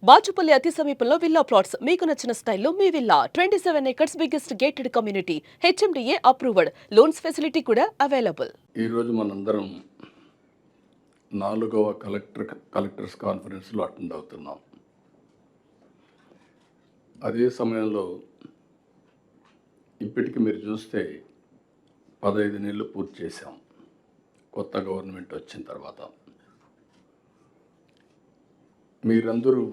బాచుపల్లి అతి సమీపంలో villa plots మీకు నచ్చిన స్టైల్లో మీ villa 27 acres biggest gated community HMDA approved loans facility కూడా అవైలబుల్. ఈరోజు మనందరం 4వ కలెక్టర్స్ కాన్ఫరెన్స్లో అటెండ్ అవుతున్నాం. అదే సమయంలో ఇప్పటికి మీరు చూస్తే 15 నెలలు పూర్తి చేశాం కొత్త గవర్నమెంట్ వచ్చిన తర్వాత. మీరందరూ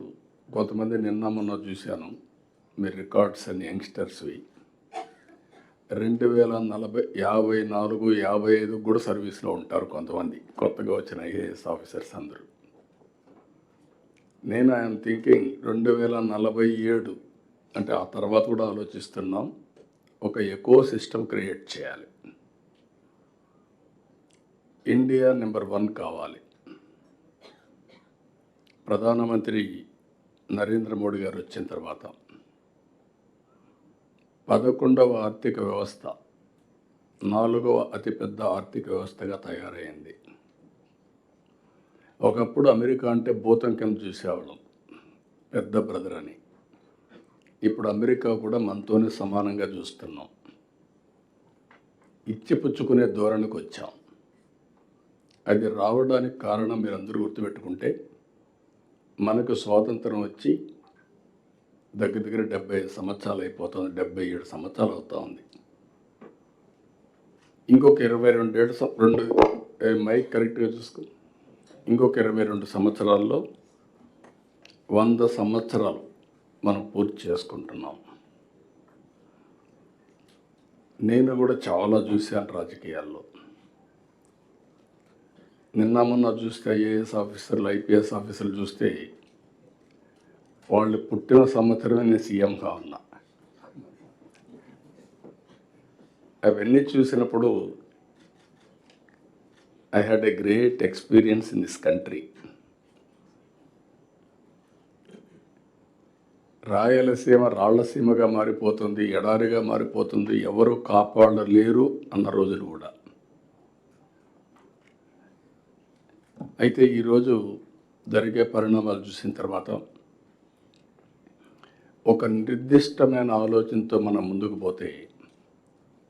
కొంతమంది నిన్న మొన్న చూశాను, మీరు రికార్డ్స్ అన్ని యంగ్స్టర్స్వి 2040, 54, 55 కూడా సర్వీస్లో ఉంటారు కొంతమంది కొత్తగా వచ్చిన ఐఏఎస్ ఆఫీసర్స్ అందరూ. నేను ఐఎమ్ థింకింగ్ 2047 అంటే ఆ తర్వాత కూడా ఆలోచిస్తున్నాం, ఒక ఎకో సిస్టమ్ క్రియేట్ చేయాలి. ఇండియా నెంబర్ 1 కావాలి. ప్రధానమంత్రి నరేంద్ర మోడీ గారు వచ్చిన తర్వాత 11వ ఆర్థిక వ్యవస్థ 4వ అతిపెద్ద ఆర్థిక వ్యవస్థగా తయారైంది. ఒకప్పుడు అమెరికా అంటే భూతం కింద చూసేవాళ్ళం, పెద్ద బ్రదర్ అని. ఇప్పుడు అమెరికా కూడా మనతోనే సమానంగా చూస్తున్నాం. ఇచ్చిపుచ్చుకునే ధోరణికి వచ్చాం. అది రావడానికి కారణం మీరు అందరూ గుర్తుపెట్టుకుంటే, మనకు స్వాతంత్రం వచ్చి దగ్గర 75 సంవత్సరాలు అయిపోతుంది, 77 సంవత్సరాలు అవుతా ఉంది. ఇంకొక 22 మైక్ కరెక్ట్గా చూసుకో, ఇంకొక 22 సంవత్సరాల్లో 100 సంవత్సరాలు మనం పూర్తి చేసుకుంటున్నాం. నేను కూడా చాలా చూశాను రాజకీయాల్లో. నిన్న మొన్న చూస్తే ఐఏఎస్ ఆఫీసర్లు, ఐపీఎస్ ఆఫీసర్లు చూస్తే వాళ్ళు పుట్టిన సంవత్సరమే నేను సీఎంగా ఉన్నా. అవన్నీ చూసినప్పుడు I had a great experience in this country. Rayalaseema రాళ్లసీమగా మారిపోతుంది, ఎడారిగా మారిపోతుంది, ఎవరు కాపాడలేరు అన్న రోజులు కూడా. అయితే ఈరోజు జరిగే పరిణామాలు చూసిన తర్వాత ఒక నిర్దిష్టమైన ఆలోచనతో మనం ముందుకు పోతే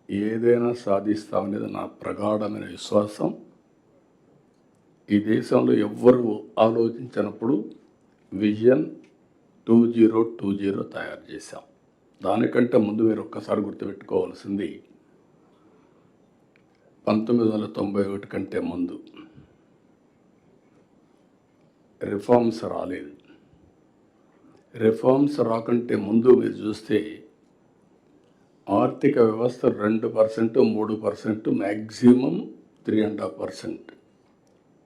ఏదైనా సాధిస్తామనేది నా ప్రగాఢమైన విశ్వాసం. ఈ దేశంలో ఎవ్వరూ ఆలోచించినప్పుడు విజన్ 2020 తయారు చేశాం. దానికంటే ముందు మీరు ఒక్కసారి గుర్తుపెట్టుకోవాల్సింది 1991 కంటే ముందు రిఫార్మ్స్ రాలేదు. రిఫార్మ్స్ రాకంటే ముందు మీరు చూస్తే ఆర్థిక వ్యవస్థ 2%, 3%, మ్యాక్సిమం 3.5%.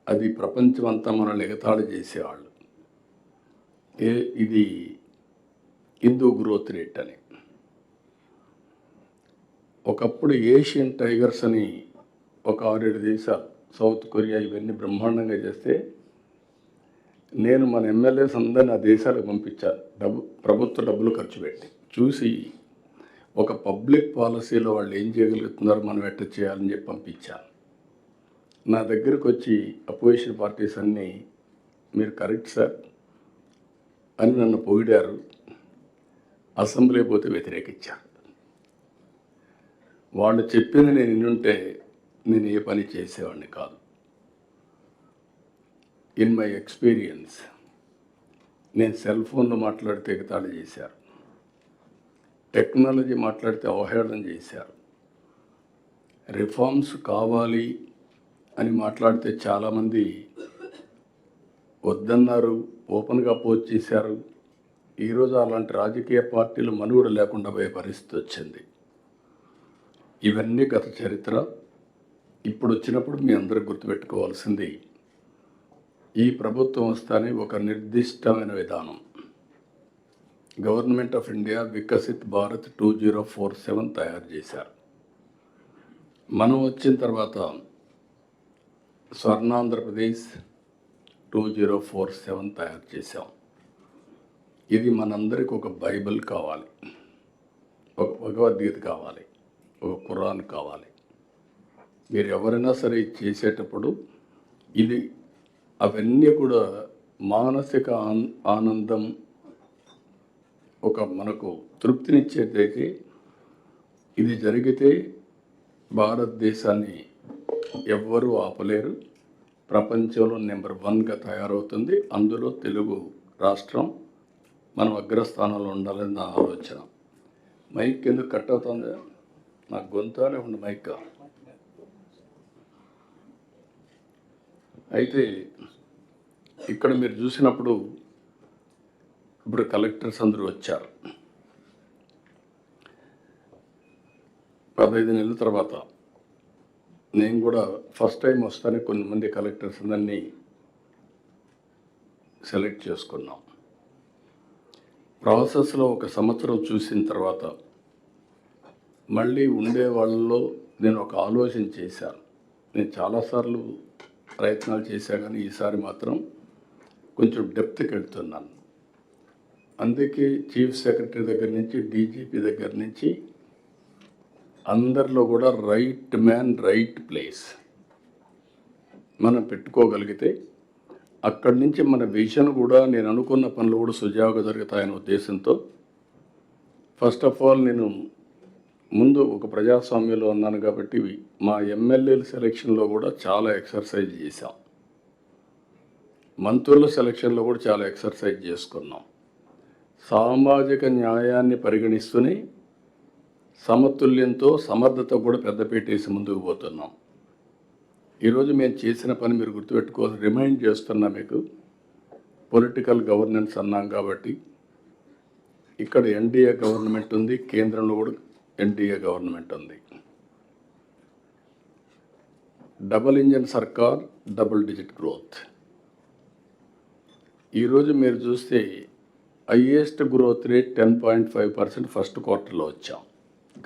అది ప్రపంచమంతా మనల్ని ఎగతాళి చేసేవాళ్ళు. ఇది హిందూ గ్రోత్ రేట్ అని. ఒకప్పుడు ఏషియన్ టైగర్స్ అని ఒక 6-7 దేశాలు, సౌత్ కొరియా, ఇవన్నీ బ్రహ్మాండంగా చేస్తే నేను మన ఎమ్మెల్యేస్ అందరిని ఆ దేశాలకు పంపించాను, ప్రభుత్వ డబ్బులు ఖర్చు పెట్టి. చూసి ఒక పబ్లిక్ పాలసీలో వాళ్ళు ఏం చేయగలుగుతున్నారు, మనం ఎట్ట చేయాలని చెప్పి పంపించాను. నా దగ్గరకు వచ్చి అపోజిషన్ పార్టీస్ అన్నీ మీరు కరెక్ట్ సార్ అని నన్ను పొగిడారు. అసెంబ్లీ పోతే వ్యతిరేకించారు. వాళ్ళు చెప్పింది నేను వినుంటే నేను ఏ పని చేసేవాడిని కాదు. ఇన్ మై ఎక్స్పీరియన్స్ నేను సెల్ ఫోన్లో మాట్లాడితే ఎగతాళి చేశారు, టెక్నాలజీ మాట్లాడితే అవహేళన చేశారు, రిఫార్మ్స్ కావాలి అని మాట్లాడితే చాలామంది వద్దన్నారు, ఓపెన్గా అపోజ్ చేశారు. ఈరోజు అలాంటి రాజకీయ పార్టీలు మనుగడ లేకుండా పోయే పరిస్థితి వచ్చింది. ఇవన్నీ గత చరిత్ర. ఇప్పుడు వచ్చినప్పుడు మీ అందరూ గుర్తుపెట్టుకోవాల్సింది, ఈ ప్రభుత్వం వస్తానే ఒక నిర్దిష్టమైన విధానం, government of India Viksit Bharat 2047 తయారు చేశారు. మనం వచ్చిన తర్వాత స్వర్ణాంధ్రప్రదేశ్ 2047 తయారు చేశాం. ఇది మనందరికి ఒక బైబిల్ కావాలి, ఒక భగవద్గీత కావాలి, ఒక ఖురాన్ కావాలి. మీరు ఎవరైనా సరే చేసేటప్పుడు ఇది అవన్నీ కూడా మానసిక ఆనందం, ఒక మనకు తృప్తినిచ్చేదైతే ఇది జరిగితే భారతదేశాన్ని ఎవ్వరూ ఆపలేరు, ప్రపంచంలో నెంబర్ 1గా తయారవుతుంది. అందులో తెలుగు రాష్ట్రం మనం అగ్రస్థానంలో ఉండాలని నా ఆలోచన. మైక్ ఎందుకు కట్ అవుతుంది? నాకు గొంతునే ఉంది మైక్. అయితే ఇక్కడ మీరు చూసినప్పుడు ఇప్పుడు కలెక్టర్స్ అందరూ వచ్చారు. 15 నెలల తర్వాత నేను కూడా ఫస్ట్ టైం వస్తానే కొంతమంది కలెక్టర్స్ అందరినీ సెలెక్ట్ చేసుకున్నాం. ప్రాసెస్లో 1 సంవత్సరం చూసిన తర్వాత మళ్ళీ ఉండే వాళ్ళలో నేను ఒక ఆలోచన చేశాను. నేను చాలాసార్లు ప్రయత్నాలు చేశా కానీ ఈసారి మాత్రం కొంచెం డెప్త్కి వెళ్తున్నాను. అందుకే చీఫ్ సెక్రటరీ దగ్గర నుంచి డీజీపీ దగ్గర నుంచి అందరిలో కూడా రైట్ మ్యాన్ రైట్ ప్లేస్ మనం పెట్టుకోగలిగితే అక్కడి నుంచి మన విజన్ కూడా నేను అనుకున్న పనులు కూడా సుజావుగా జరుగుతాయనే ఉద్దేశంతో ఫస్ట్ ఆఫ్ ఆల్ నేను ముందు ఒక ప్రజాస్వామ్యంలో ఉన్నాను కాబట్టి మా ఎమ్మెల్యేల సెలక్షన్లో కూడా చాలా ఎక్సర్సైజ్ చేశాం. మంత్రుల సెలక్షన్లో కూడా చాలా ఎక్సర్సైజ్ చేసుకున్నాం. సామాజిక న్యాయాన్ని పరిగణిస్తూనే సమతుల్యంతో సమర్థత కూడా పెద్దపీటేసి ముందుకు పోతున్నాం. ఈరోజు మేము చేసిన పని మీరు గుర్తుపెట్టుకోవాలి. రిమైండ్ చేస్తున్నా మీకు, పొలిటికల్ గవర్నెన్స్ అన్నాం కాబట్టి ఇక్కడ ఎన్డీఏ గవర్నమెంట్ ఉంది, కేంద్రంలో కూడా ఎన్డీఏ గవర్నమెంట్ ఉంది. డబుల్ ఇంజన్ సర్కార్, డబుల్ డిజిట్ గ్రోత్. ఈరోజు మీరు చూస్తే హైయెస్ట్ గ్రోత్ రేట్ 10.5% ఫస్ట్ క్వార్టర్లో వచ్చాం.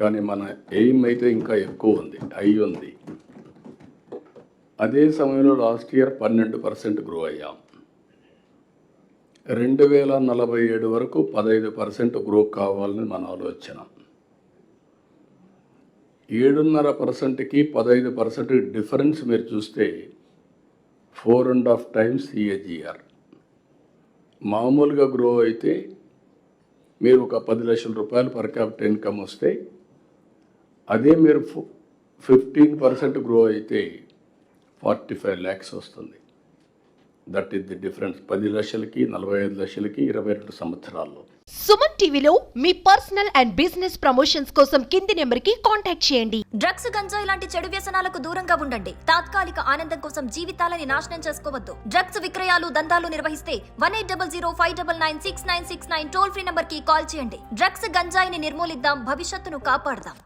కానీ మన ఎయిమ్ అయితే ఇంకా ఎక్కువ ఉంది, హై ఉంది. అదే సమయంలో లాస్ట్ ఇయర్ 12% గ్రో అయ్యాం. 2047 వరకు 15% గ్రో కావాలని మన ఆలోచన. 7.5%కి 15% డిఫరెన్స్ మీరు చూస్తే 4.5 times CAGR. మామూలుగా గ్రో అయితే మీరు ఒక 10 లక్షల రూపాయలు పర్ క్యాపిటల్ ఇన్కమ్ వస్తే, అదే మీరు 15% గ్రో అయితే 45 lakhs వస్తుంది. That is the difference. 10 లక్షలకి 45 లక్షలకి 22 సంవత్సరాల్లో. సుమన్ టీవీలో మీ పర్సనల్ అండ్ బిజినెస్ ప్రమోషన్స్ కోసం కింది నెంబర్కి కాంటాక్ట్ చేయండి. డ్రగ్స్, గంజాయి లాంటి చెడు వ్యసనాలకు దూరంగా ఉండండి. తాత్కాలిక ఆనందం కోసం జీవితాలని నాశనం చేసుకోవద్దు. డ్రగ్స్ విక్రయాలు, దందాలు నిర్వహిస్తే 180059969969 టోల్ ఫ్రీ నంబర్ కి కాల్ చేయండి. డ్రగ్స్, గంజాయిని నిర్మూలిద్దాం, భవిష్యత్తును కాపాడదాం.